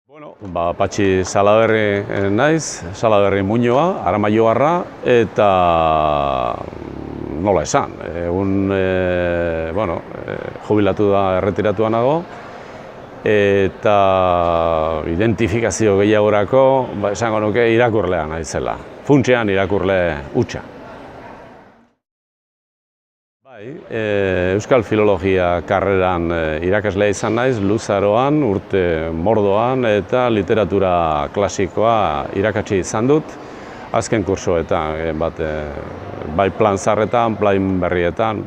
Patxi Salaberri naiz, Salaberri Muñoa, Aramaioarra, eta nola esan, jubilatu da, erretiratua nago, eta identifikazio gehiagorako, esango nuke irakurlea naizela, funtsean irakurle hutsa. Euskal Filologia karreran irakaslea izan naiz, luzaroan, urte mordoan eta literatura klasikoa irakatsi izan dut. Azken kursoetan, bai plan zaharretan, plan berrietan,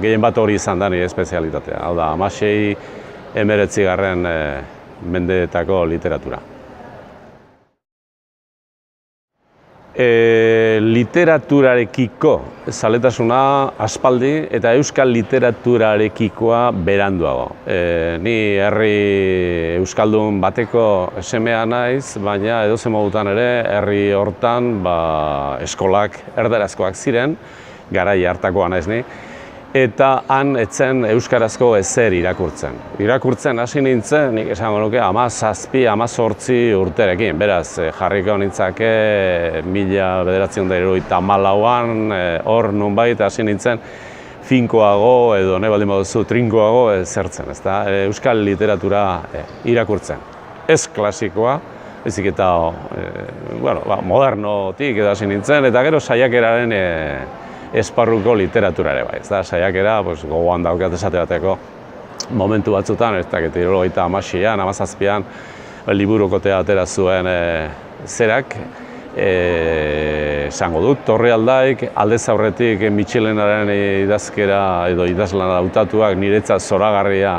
gehien bat hori izan da nire espezialitatea. Hau da, 16-19 mendeetako literatura. Literaturarekiko zaletasuna aspaldi eta euskal literaturarekikoa beranduago. Ni herri euskaldun bateko semea naiz, baina edozein modutan ere herri hortan eskolak erdarazkoak ziren, garai hartakoa naiz ni, eta han etzen euskarazko ezer irakurtzen. Irakurtzen hasi nintzen, nik esango nuke, 17-18 urterekin. Beraz, jarriko nintzake 1974an, hor nonbait hasi nintzen finkoago edo nahi baldin baduzu trinkoago zertzen, ezta? Euskal literatura irakurtzen. Ez klasikoa, ezik eta modernotik edo hasi nintzen, eta gero saiakeraren esparruko literatura ere bai, saiakera gogoan daukat esate bateko momentu batzutan, ez dakit, 76an, 17an, liburukotea atera zuen zerak, esango dut, Torrealdaik, aldez aurretik Mitxelenaren idazkera edo idazlana hautatuak niretzat zoragarria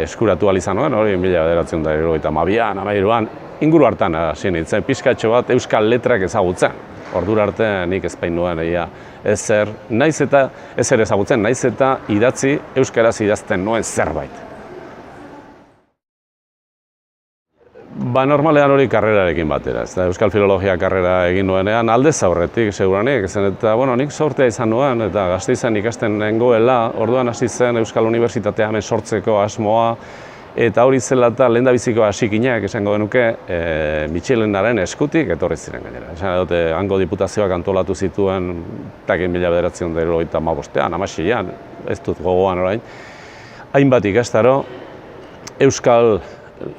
eskuratu ahal izan nuen, hori 1972an, 13an, inguru hartan hasi nintzen, pixkatxo bat euskal letrak ezagutzen. Ordura arte nik ez bain nuen ezer ezagutzen, naiz eta idatzi euskaraz idazten nuen zerbait. Normalean hori karrerarekin batera, euskal filologia karrera egin nuenean aldez aurretik seguranik, eta nik sortea izan nuen eta Gasteizen ikasten nengoela, orduan hasi zen Euskal Unibertsitatea hemen sortzeko asmoa, eta hori zela eta lehendabiziko hasikinak esango genuke Mitxelenaren eskutik etorri ziren gainera. Esan dute, hango diputazioak antolatu zituen 1985an, 16an, ez dut gogoan orain, hainbat ikastaro euskal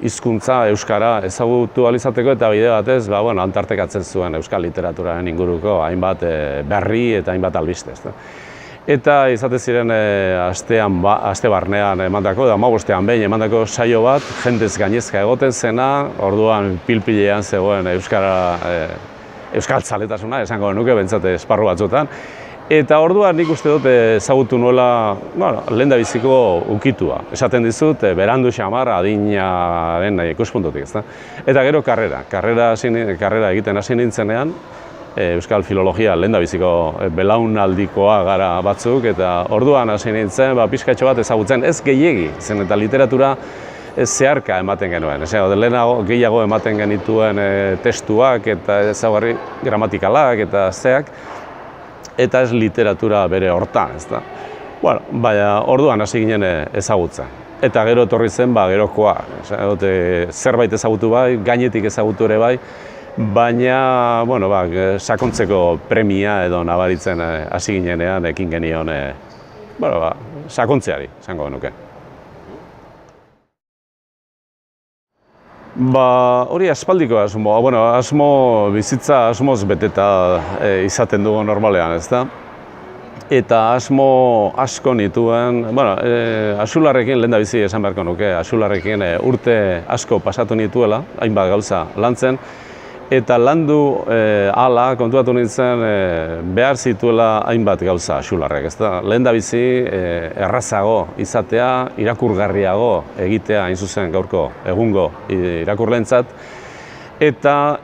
hizkuntza, euskara ezagutu ahal izateko eta bide batez, antartekatzen zuen euskal literaturaren inguruko hainbat berri eta hainbat albiste. Eta izate ziren aste barnean emandako, da 15ean behin emandako saio bat, jendez gainezka egoten zena, orduan pilpilean zegoen euskal zaletasuna, esango nuke bentsate esparru batzutan. Eta orduan nik uste dut ezagutu nuela lehendabiziko ukitua. Esaten dizut, berandu xamar adinaren ikuspuntutik. Eta gero karrera egiten hasi nintzenean, Euskal Filologia lehendabiziko belaunaldikoa gara batzuk, eta orduan hasi nintzen, pixkatxo bat ezagutzen ez gehiegi, zen eta literatura zeharka ematen genuen. Lehenago gehiago ematen genituen testuak eta ezaugarri gramatikalak eta zeak, eta ez literatura bere hortan, ezta. Baina orduan hasi ginen ezagutzen. Eta gero etorri zen, gerokoa. Zerbait ezagutu bai, gainetik ezagutu ere bai, baina, sakontzeko premia edo nabaritzen hasi ginenean ekin genion, sakontzeari, esango genuke. Hori aspaldiko asmo bizitza asmoz beteta izaten dugu normalean, ezta? Eta asmo asko nituen, Axularrekin lehendabizi esan beharko nuke, Axularrekin urte asko pasatu nituela, hainbat gauza lantzen, eta landu hala kontuatu nintzen behar zituela hainbat gauza Axularrek, ezta? Lehendabizi errazago izatea, irakurgarriago egitea hain zuzen gaurko egungo irakurlentzat, eta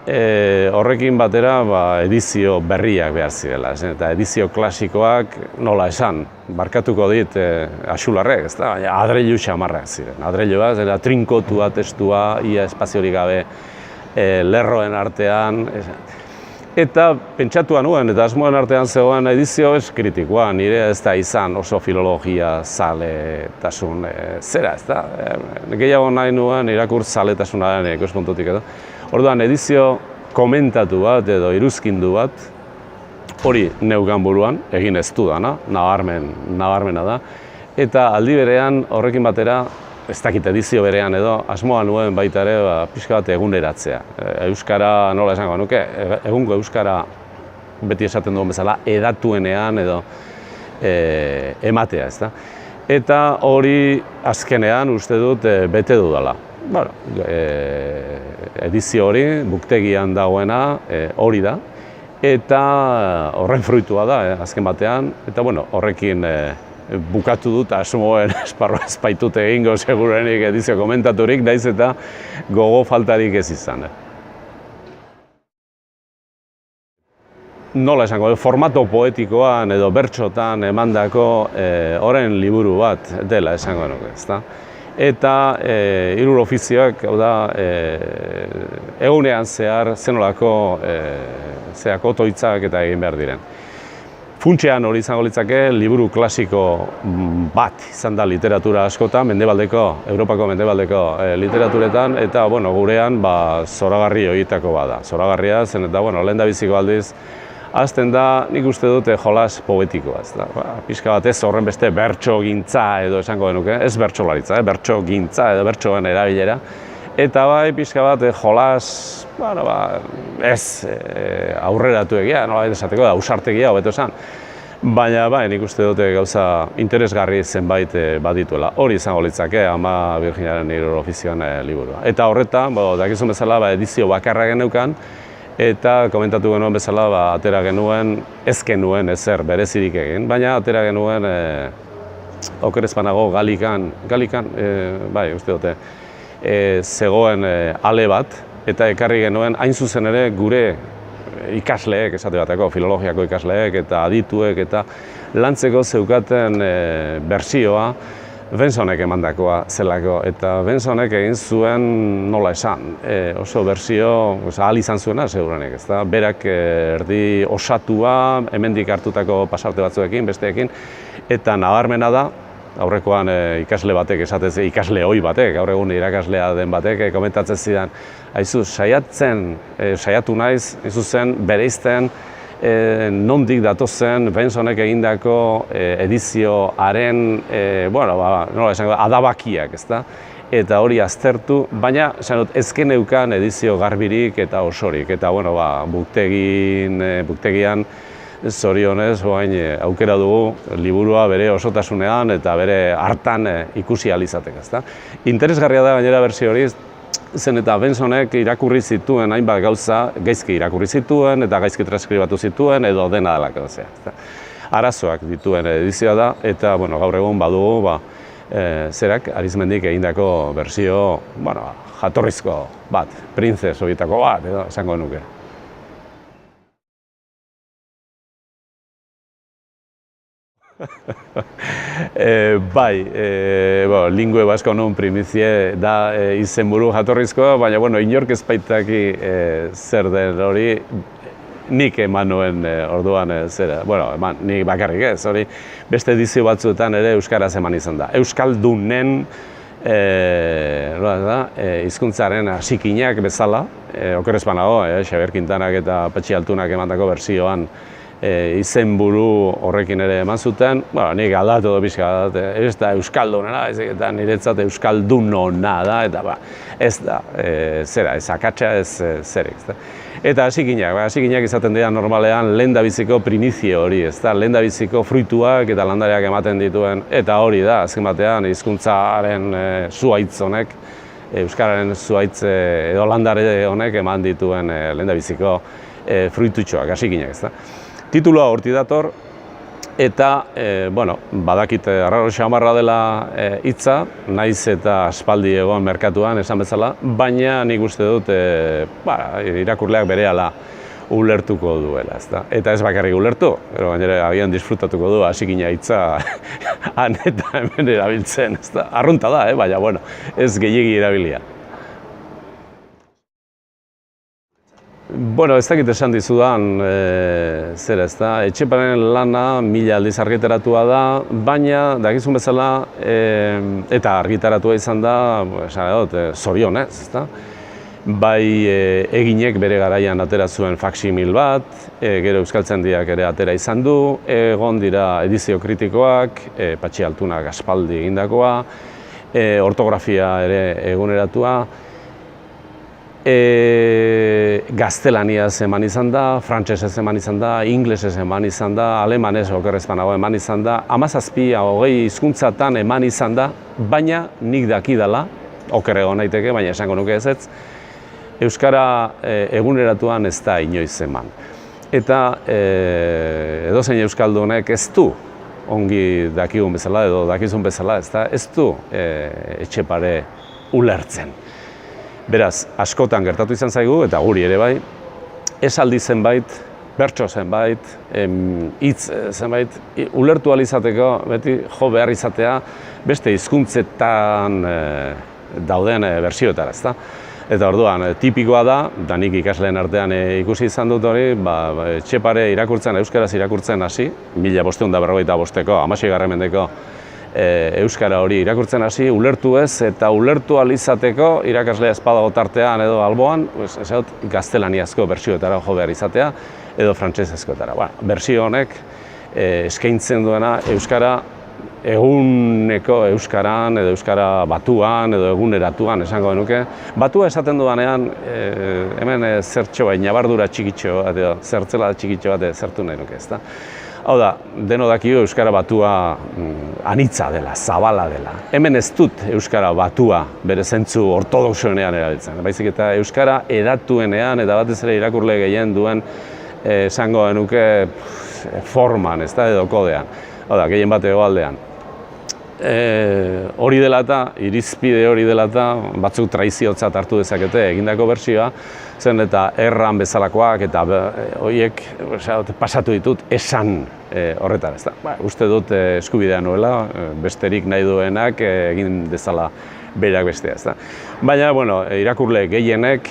horrekin batera edizio berriak behar zirela, eta edizio klasikoak nola esan, barkatuko dit Axularrek, ezta? Adreilu xamarrak ziren, adreilua, trinkotua testua, ia espaziorik gabe, lerroen artean, Eta pentsatuan nuen, eta asmoen artean zegoen edizio ez kritikoa, nire ez da izan oso filologia zaletasun zera, ez da. Gehiago nahi nuen irakur zaletasunaren ikuspuntutik edo. Orduan, edizio komentatu bat edo iruzkindu bat, hori neukan buruan, egin ez dudana, nabarmena da. Eta aldi berean horrekin batera, ez dakit edizio berean edo, asmoa nuen baita ere pixka bat eguneratzea. Euskara, nola esango nuke, egungo euskara beti esaten duen bezala, edatuenean edo ematea, ez da. Eta hori azkenean uste dut bete dudala. Edizio hori, buktegian dagoena, hori da. Eta horren fruitua da, azken batean, eta horrekin bukatu dut asmoen esparroa espaitut egingo segurenik edizio komentaturik, naiz eta gogo faltarik ez izan. Nola esango, formato poetikoan edo bertsotan emandako horren liburu bat dela esango nuke, ezta? Eta hiru ofizioak, hau da, egunean zehar zenolako otoitzak eta egin behar diren. Funtsean hori izango litzake, liburu klasiko bat izan da literatura askotan, Europako mendebaldeko literaturetan, eta gurean zoragarri horietako bada. Zoragarria zen eta lehendabiziko aldiz, hasten da nik uste dute jolas poetikoa. Pixka bat ez horren beste bertso gintza edo esango genuke, ez bertsolaritza, bertso gintza edo bertsoen erabilera. Eta bai, pixka bat jolas, ez aurreratu egia, nola esateko da, ausartegia hobeto esan. Baina bai, nik uste dute gauza interesgarri zenbait badituela. Hori izango litzake, Ama Virginiaren hiru ofizioan liburua. Eta horretan, dakizun bezala, edizio bakarra geneukan, eta komentatu genuen bezala, atera genuen, ez genuen ezer berezirik egin, baina atera genuen, okerez banago, Galikan, bai, uste dute, zegoen ale bat, eta ekarri genuen hain zuzen ere gure ikasleek, esate bateko, filologiako ikasleek eta adituek eta lantzeko zeukaten bertsioa Bensonek emandakoa zelako, eta Bensonek egin zuen nola esan, oso bertsio ahal izan zuena segurenik, ezta? Berak erdi osatua, hemendik hartutako pasarte batzuekin, besteekin, eta nabarmena da, aurrekoan ikasle batek, ikasle ohi batek, gaur egun irakaslea den batek, komentatzen zidan, haizu, saiatu naiz, zen bereizten nondik datozen Bensonek egindako edizioaren, nola esango, adabakiak, ezta? Eta hori aztertu, baina ez geneukan edizio garbirik eta osorik, eta buktegian, zorionez, aukera dugu liburua bere osotasunean eta bere hartan ikusi ahal izateko, ezta? Interesgarria da gainera bertsio hori, zen eta Bensonek irakurri zituen hainbat gauza, gaizki irakurri zituen eta gaizki transkribatu zituen edo dena delako zea. Arazoak dituen edizioa da eta gaur egun badugu zerak Arizmendik egindako bertsio jatorrizko bat, printze horietako bat, edo esango nuke. Bai, Lingue Vasco non primizie da izenburu jatorrizkoa, baina inork ez baitaki zer den hori nik eman nuen orduan zera. Nik bakarrik ez, hori beste edizio batzuetan ere euskaraz eman izan da. Euskaldunen hizkuntzaren hasikinak bezala, okerrez banago, Xabier Quintanak eta Patxi Altunak emandako bertsioan izenburu horrekin ere eman zuten, nik aldatu edo pixka da, ez da euskaldunena, eta niretzat euskaldunona da, eta ez da, zera, ez akatsa, ez zerek. Eta hasikinak izaten dira normalean lehendabiziko primizio hori, ez da, lehendabiziko fruituak eta landareak ematen dituen, eta hori da, azken batean, hizkuntzaren zuhaitz honek, euskararen zuhaitz edo landare honek eman dituen lehendabiziko fruitutxoak, hasikinak, ez da. Titulua horti dator, eta, badakit arraro xamarra dela hitza, naiz eta aspaldi egon merkatuan esan bezala, baina nik uste dut irakurleak berehala ulertuko duela, ezta. Eta ez bakarrik ulertu, pero gainera agian disfrutatuko du hasikina hitza han eta hemen erabiltzen, ezta. Arrunta da, baina, ez gehiegi erabilia. Bueno, ez dakit esan dizudan, zera ez da, Etxeparen lana 1000 aldiz argitaratua da, baina, dakizun bezala, eta argitaratua izan da, esan dut, zorionez, ez da? Bai eginek bere garaian atera zuen faksimil bat, gero Euskaltzaindiak ere atera izan du, egon dira edizio kritikoak, Patxi Altunak aspaldi egindakoa, ortografia ere eguneratua, gaztelaniaz eman izan da, frantsesez eman izan da, inglesez eman izan da, alemanez okerrezpanago eman izan da, 17-20 hizkuntzatan eman izan da, baina nik dakidala, oker egon naiteke, baina esango nuke ezetz, euskara eguneratuan ez da inoiz eman. Eta edozein euskaldunek ez du ongi dakigun bezala edo dakizun bezala, ez du Etxepare ulertzen. Beraz, askotan gertatu izan zaigu, eta guri ere bai, esaldi zenbait, bertso zenbait, hitz zenbait, ulertu ahal izateko, beti jo behar izatea, beste hizkuntzetan dauden bertsioetara, ezta? Eta orduan, tipikoa da nik ikasleen artean ikusi izan dut hori, Etxepare irakurtzen, euskaraz irakurtzen hasi, 1545-ko, 16. mendeko euskara hori irakurtzen hasi, ulertu ez, eta ulertu ahal izateko irakaslea ez badago tartean edo alboan, gaztelaniazko bertsioetara jo behar izatea, edo frantsesezkoetara. Bertsio honek eskaintzen duena euskara eguneko euskaran, edo euskara batuan, edo eguneratuan esango genuke. Batua esaten dudanean, hemen zertxo bat, ñabardura txikitxo bat, edo zertzela txikitxo bat zertu nahi nuke, ezta? Hau da, deno dakio euskara batua anitza dela, zabala dela. Hemen ez dut euskara batua bere zentzu ortodoxoenean erabiltzen. Baizik eta euskara edatuenean eta batez ere irakurle gehien duen esango genuke forman, ez da, edo kodean. Hau da, gehien bat hegoaldean. Hori dela eta, irizpide hori dela eta, batzuk traiziotzat hartu dezakete egindako bertsioa, zen eta erran bezalakoak eta horiek pasatu ditut esan horretan, ez da. Uste dut eskubidea nuela, besterik nahi duenak egin dezala berak bestea, ez da. Baina, irakurle gehienek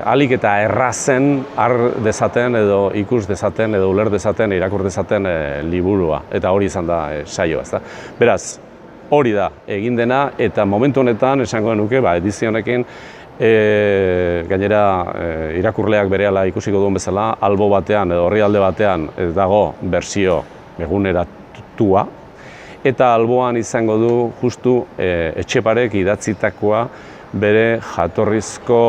ahalik eta errazen har dezaten edo ikus dezaten edo uler dezaten, irakur dezaten liburua, eta hori izan da saioa, ez da. Beraz, hori da egin dena, eta momentu honetan, esango nuke, edizio honekin, gainera irakurleak berehala ikusiko duen bezala, albo batean edo orrialde batean dago bertsio eguneratua, eta alboan izango du justu Etxeparek idatzitakoa bere jatorrizko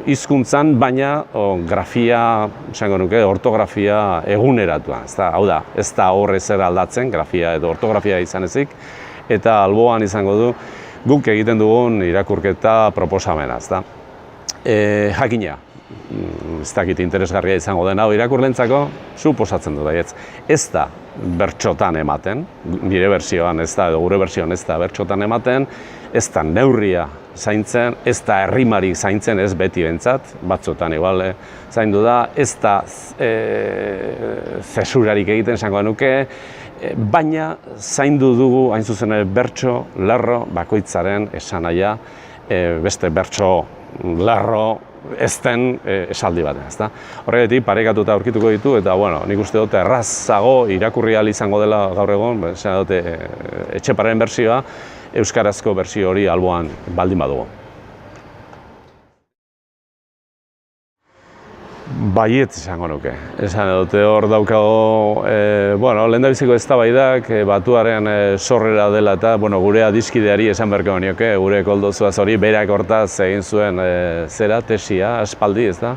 hizkuntzan, baina grafia, esango nuke, ortografia eguneratuan. Hau da, ez da horre zer aldatzen, grafia edo ortografia izan ezik, eta alboan izango du guk egiten dugun irakurketa proposamena, ezta. Jakina, ez dakit interesgarria izango den hau irakurlentzako, suposatzen dut baietz. Ez da bertsotan ematen, nire bertsioan ez da, edo gure bertsioan ez da bertsotan ematen, ez da neurria zaintzen, ez da errimari zaintzen, ez beti bentsat, batzutan igual zaindu da, ez da zesurarik egiten esango genuke, baina zaindu dugu hain zuzen bertso, lerro, bakoitzaren esanahia beste bertso, lerro, ez den esaldi baten, ezta? Horregatik parekatuta aurkituko ditu eta nik uste dut errazago irakurri ahal izango dela gaur egon, esan dute Etxeparen bertsioa, euskarazko bertsio hori alboan baldin badugu. Baiet izango nuke. Esan dute hor daukago, lehendabiziko eztabaidak batuaren sorrera dela eta gure adiskideari esan beharko nioke, gure Koldozuaz hori berak hortaz egin zuen tesia, aspaldi, ez da.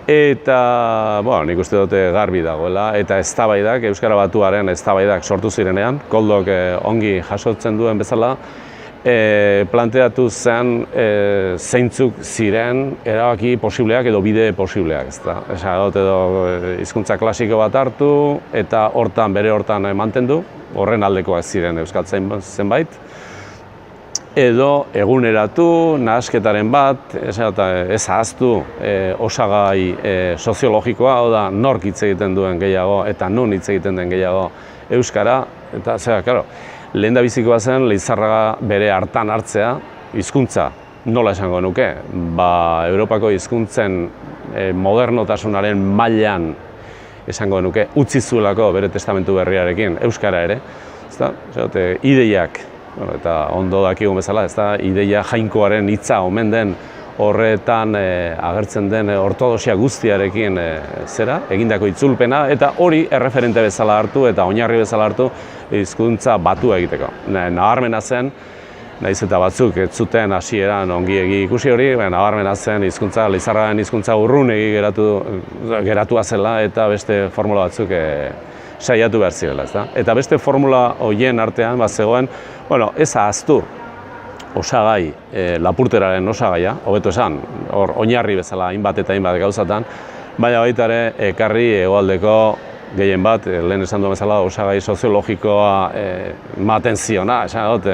Eta, nik uste dute garbi dagoela, eta eztabaidak, Euskara Batuaren eztabaidak sortu zirenean, Koldok ongi jasotzen duen bezala, planteatu zen zeintzuk ziren erabaki posibleak edo bide posibleak, ezta. Esan dut edo hizkuntza klasiko bat hartu eta bere hortan mantendu, horren aldekoak ziren euskaltzain zenbait, edo eguneratu, nahasketaren bat, ez ahaztu osagai soziologikoa, hau da, nork hitz egiten duen gehiago eta non hitz egiten den gehiago euskara, eta claro, lehendabizikoa zen Leizarraga bere hartan hartzea, hizkuntza nola esango nuke, Europako hizkuntzen modernotasunaren mailan esango nuke utzi zuelako bere testamentu berriarekin euskara ere, ezta? Ideiak, eta ondo dakigun bezala, ezta? Ideia jainkoaren hitza omen den horretan agertzen den ortodoxia guztiarekin egindako itzulpena, eta hori erreferente bezala hartu eta oinarri bezala hartu hizkuntza batua egiteko. Nabarmena zen, nahiz eta batzuk ez zuten hasieran ongiegi ikusi hori, nabarmena zen Lizarraren hizkuntza urrunegi geratua zela eta beste formula batzuk saiatu behar zirela, ezta? Eta beste formula horien artean zegoen, ez ahaztu osagai, lapurteraren osagaia, hobeto esan, hor oinarri bezala hainbat eta hainbat gauzatan, baina baita ere ekarri hegoaldeko gehien bat, lehen esan duen bezala, osagai soziologikoa ematen ziona, esan dut,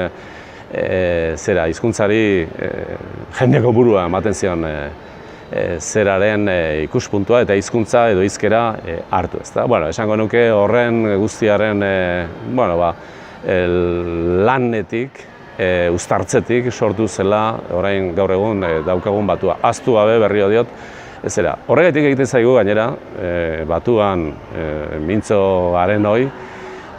hizkuntzari jendeko burua ematen zion zeraren ikuspuntua eta hizkuntza edo hizkera hartu, ezta? Esango nuke horren guztiaren lanetik, uztartzetik sortu zela orain gaur egun daukagun batua. Ahaztu gabe berriro diot, horregatik egiten zaigu gainera, batuan mintzo garen hoi,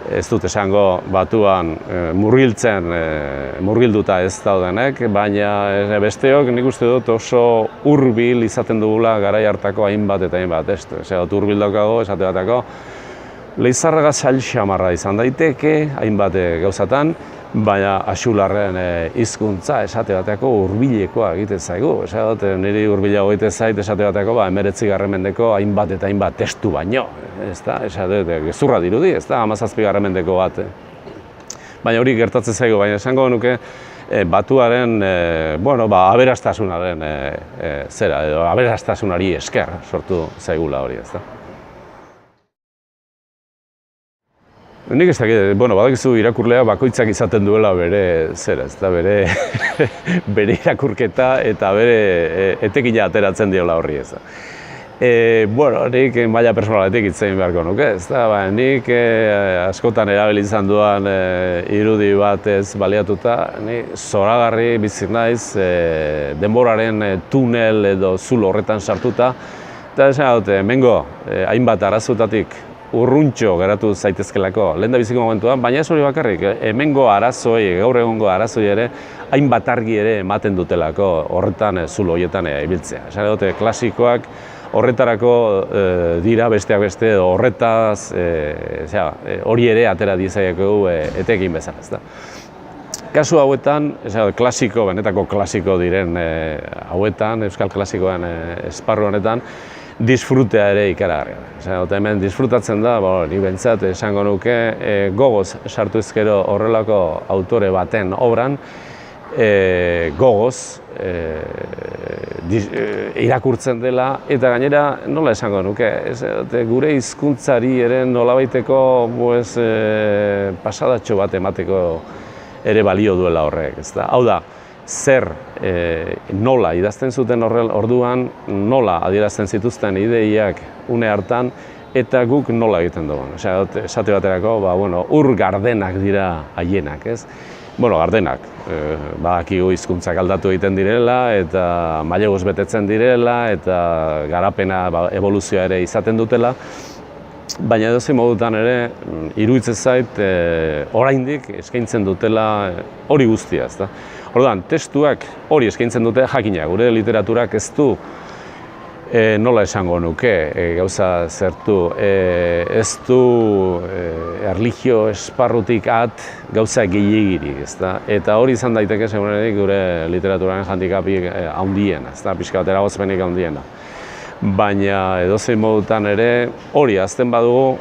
ez dut esango batuan murgilduta ez daudenek, baina besteok nik uste dut oso hurbil izaten dugula garai hartako hainbat eta hainbat, hurbil daukago, esate batako, Leizarraga zail xamarra izan daiteke, hainbat gauzatan, baina Axularren hizkuntza esate bateko hurbilekoa egiten zaigu. Niri hurbilago egiten zait esate bateko 19. mendeko hainbat eta hainbat testu baino. Gezurra dirudi, 17. mendeko bat. Baina hori gertatzen zaigu, baina esango nuke batuaren aberastasunaren edo aberastasunari esker sortu zaigula hori, ezta. Nik ez dakit, badakizu irakurlea bakoitzak izaten duela bere bere irakurketa eta bere etekina ateratzen diola horri, ez da. Nik maila personaletik hitz egin beharko nuke, ez da, nik askotan erabili izan duan irudi batez baliatuta, ni zoragarri bizi naiz denboraren tunel edo zulo horretan sartuta, eta esan dute, hemengo hainbat arazoetatik urruntxo geratu zaitezkelako lehendabiziko momentuan, baina ez hori bakarrik, hemengo arazoi, gaur egungo arazoi ere, hainbat argi ere ematen dutelako horretan zulo horietan ibiltzea. Esan dute, klasikoak horretarako dira besteak beste, horretaz hori ere atera dizaieko etekin bezala, ez da. Kasu hauetan, klasiko, benetako klasiko diren hauetan, euskal klasikoen esparru honetan, disfrutea ere ikaragarria. Hemen disfrutatzen da, nik behintzat esango nuke, gogoz sartu ezkero horrelako autore baten obran, gogoz irakurtzen dela, eta gainera nola esango nuke, gure hizkuntzari ere nolabaiteko pasadatxo bat emateko ere balio duela horrek. Hau da, zer nola idazten zuten orduan, nola adierazten zituzten ideiak une hartan, eta guk nola egiten dugu. Esate baterako, ur gardenak dira haienak, ez? Gardenak, badakigu hizkuntzak aldatu egiten direla, eta maileguz betetzen direla, eta garapena, evoluzioa ere izaten dutela, baina edozein modutan ere, iruditzen zait, oraindik eskaintzen dutela hori guztia, ezta? Orduan, testuak hori eskaintzen dute jakina, gure literaturak ez du nola esango nuke gauza zertu, ez du erlijio esparrutik gauza gehiagirik, ezta? Eta hori izan daiteke segurenik gure literaturaren handikapik handiena, ezta? Pixka bat eragozpenik handiena. Baina edozein modutan ere hori azten badugu,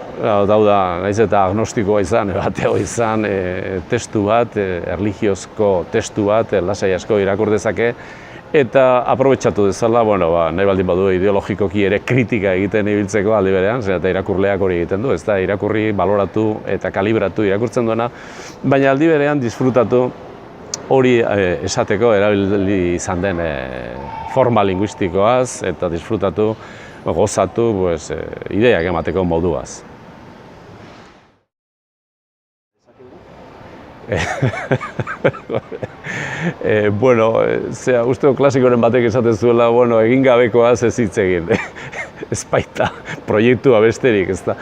dauda, nahiz eta agnostikoa izan, bateo izan, testu bat, erlijiozko testu bat, lasai asko irakur dezake, eta aprobetxatu dezala, nahi baldin badu ideologikoki ere kritika egiten ibiltzeko aldi berean, eta irakurleak hori egiten du, ez da, irakurri, baloratu eta kalibratu irakurtzen duena, baina aldi berean disfrutatu hori esateko erabili izan den forma linguistikoaz eta disfrutatu, gozatu ideiak emateko moduaz. Bueno, uste klasikoren batek esaten zuela, bueno, egin gabekoaz ez hitz egin. Ez baita proiektua besterik, ezta.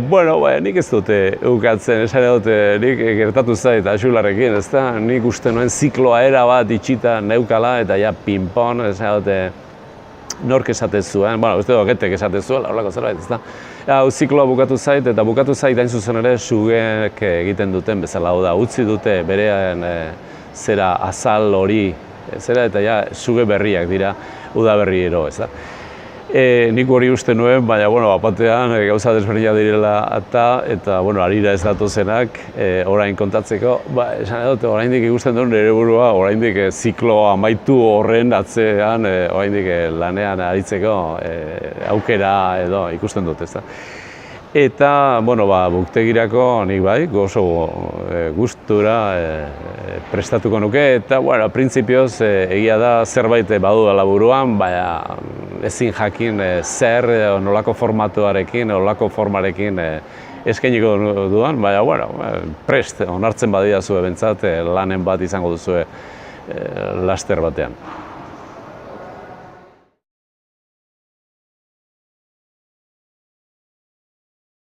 Bueno, nik ez dute ukatzen, esan dute, nik gertatu zait Axularrekin, ezta. Nik uste nuen zikloa era bat itxita neukala, eta ja pinpon, esan dute, nork esaten zuen, bueno, uste doketek esaten zuen, horrelako zerbait, ezta. Hau zikloa bukatu zait, eta bukatu zait hain zuzen ere sugek egiten duten bezala, hau da, utzi dute berean zera azal hori, zera eta ja suge berriak dira udaberriro, ezta. Nik hori uste nuen, baina, bueno, batean gauza desberdinak direla eta, bueno, harira ez datozenak, orain kontatzeko, esan dut, oraindik ikusten duen nire burua, oraindik ziklo amaitu horren atzean, oraindik lanean aritzeko aukera edo ikusten dut, ezta. Eta, bueno, buktegirako nik bai, oso gustura prestatuko nuke, eta, bueno, printzipioz egia da zerbait badudala buruan, baina ezin jakin zer, nolako formatuarekin, nolako formarekin eskainiko dudan, baina, bueno, prest onartzen badidazu ebentzat lanen bat izango duzue laster batean.